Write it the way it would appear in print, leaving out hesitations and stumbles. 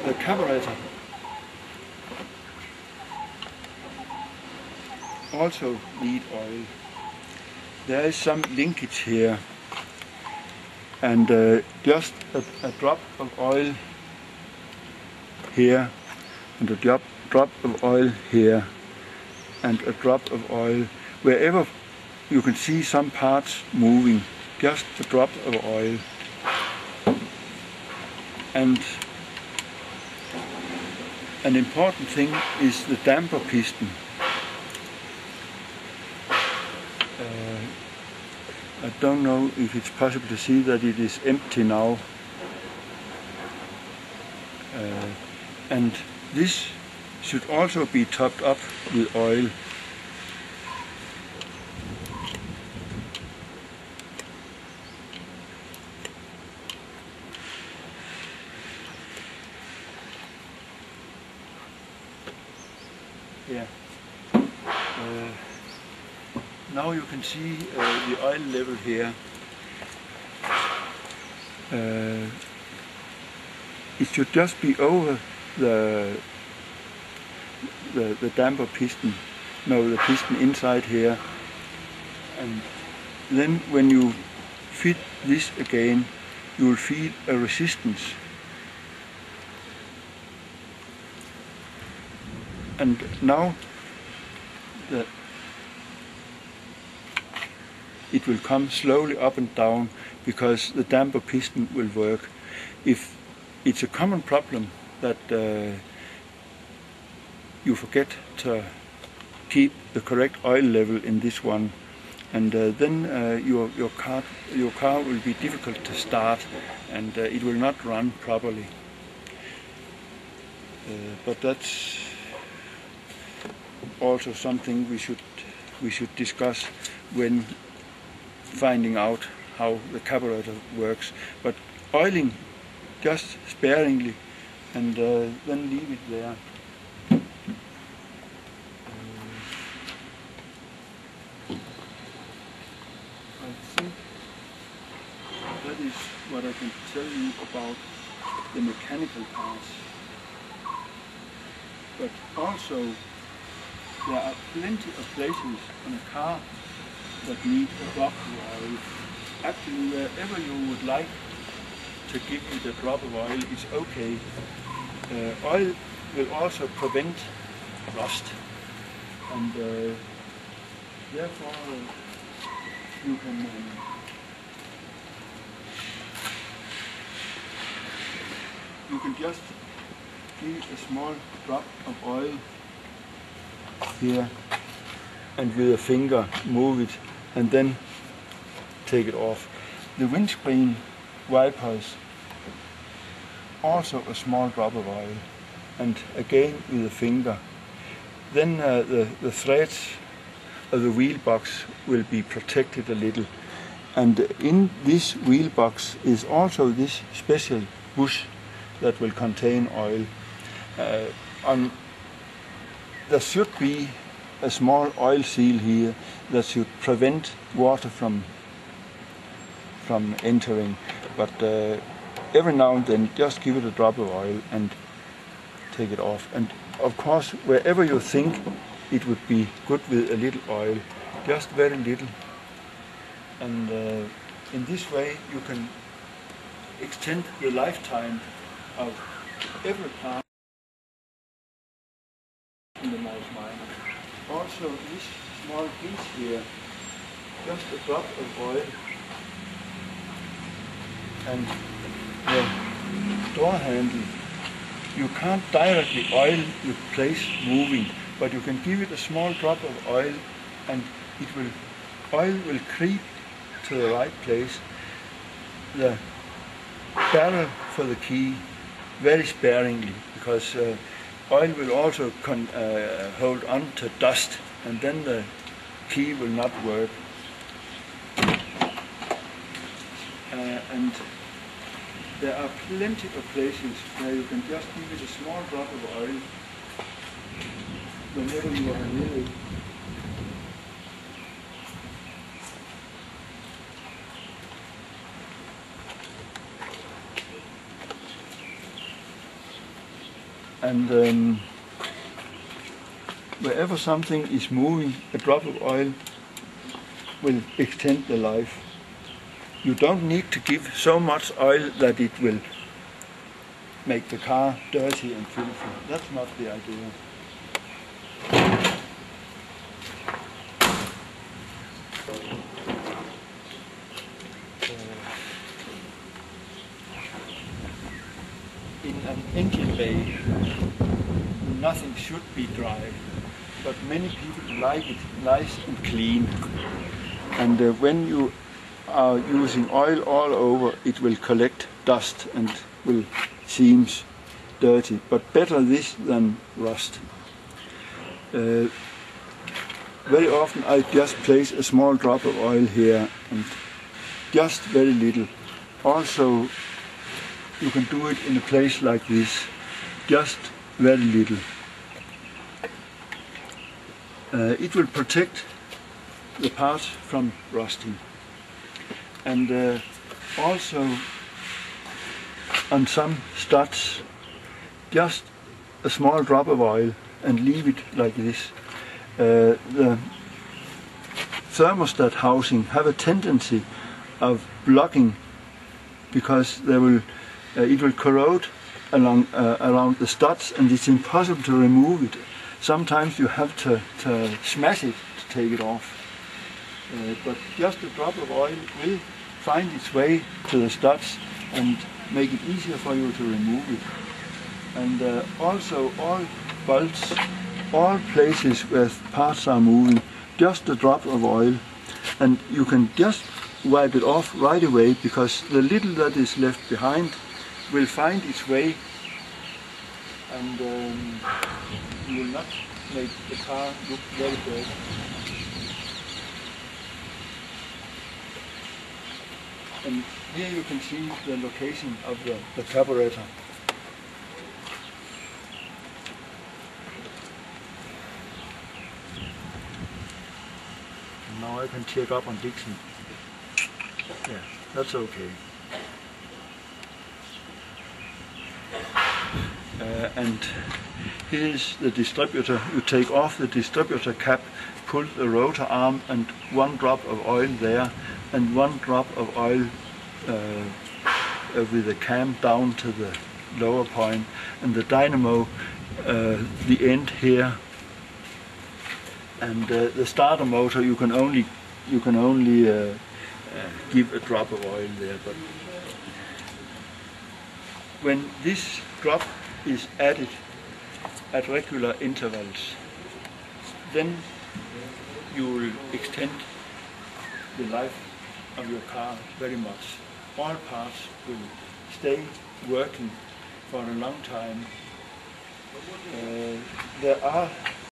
the carburetor also need oil. There is some linkage here, and just a drop of oil here, and a drop of oil here, and a drop of oil wherever you can see some parts moving, just a drop of oil. And an important thing is the damper piston. I don't know if it's possible to see that it is empty now. And this should also be topped up with oil. Yeah. Now you can see the oil level here. It should just be over the damper piston, no, the piston inside here, and then when you fit this again, you will feel a resistance, and now it will come slowly up and down because the damper piston will work. If it's a common problem that you forget to keep the correct oil level in this one, and then your car will be difficult to start, and it will not run properly. But that's also something we should discuss when finding out how the carburetor works. But oiling just sparingly, and then leave it there. I think that is what I can tell you about the mechanical parts. But also there are plenty of places on a car that need a drop of oil. Actually, wherever you would like to give it a drop of oil, it's okay. Oil will also prevent rust, and therefore you can just give a small drop of oil here, and with a finger move it, and then take it off. The windscreen wipers, also a small drop of oil, and again with a finger. Then the threads of the wheel box will be protected a little, and in this wheel box is also this special bush that will contain oil. There should be a small oil seal here that should prevent water from entering, but every now and then just give it a drop of oil and take it off. And of course, wherever you think it would be good with a little oil, just very little, and in this way you can extend the lifetime of every part in the Morse Minor. Also this small piece here, just a drop of oil, and the door handle, you can't directly oil the place moving, but you can give it a small drop of oil, and oil will creep to the right place. The barrel for the key, very sparingly, because oil will also hold on to dust, and then the key will not work. And there are plenty of places where you can just give it a small drop of oil whenever you are near it. And wherever something is moving, a drop of oil will extend the life. You don't need to give so much oil that it will make the car dirty and filthy. That's not the idea. In an engine bay, nothing should be dry, but many people like it nice and clean. And when you are using oil all over, it will collect dust and will seem dirty. But better this than rust. Very often I just place a small drop of oil here, and just very little. Also, you can do it in a place like this, just very little. It will protect the parts from rusting. And also on some studs, just a small drop of oil and leave it like this. The thermostat housing have a tendency of blocking because it will corrode around the studs, and it's impossible to remove it. Sometimes you have to smash it to take it off. But just a drop of oil will find its way to the studs and make it easier for you to remove it. And also all bolts, all places where parts are moving, just a drop of oil, and you can just wipe it off right away, because the little that is left behind will find its way, and you will not make the car look very dirty. And here you can see the location of the carburetor. Now I can check up on Dixon. Yeah, that's okay. And here's the distributor. You take off the distributor cap, pull the rotor arm, and one drop of oil there, and one drop of oil with the cam down to the lower point, and the dynamo, the end here, and the starter motor. You can only give a drop of oil there. But when this drop is added at regular intervals, then you will extend the life of your car very much. All parts will stay working for a long time. There are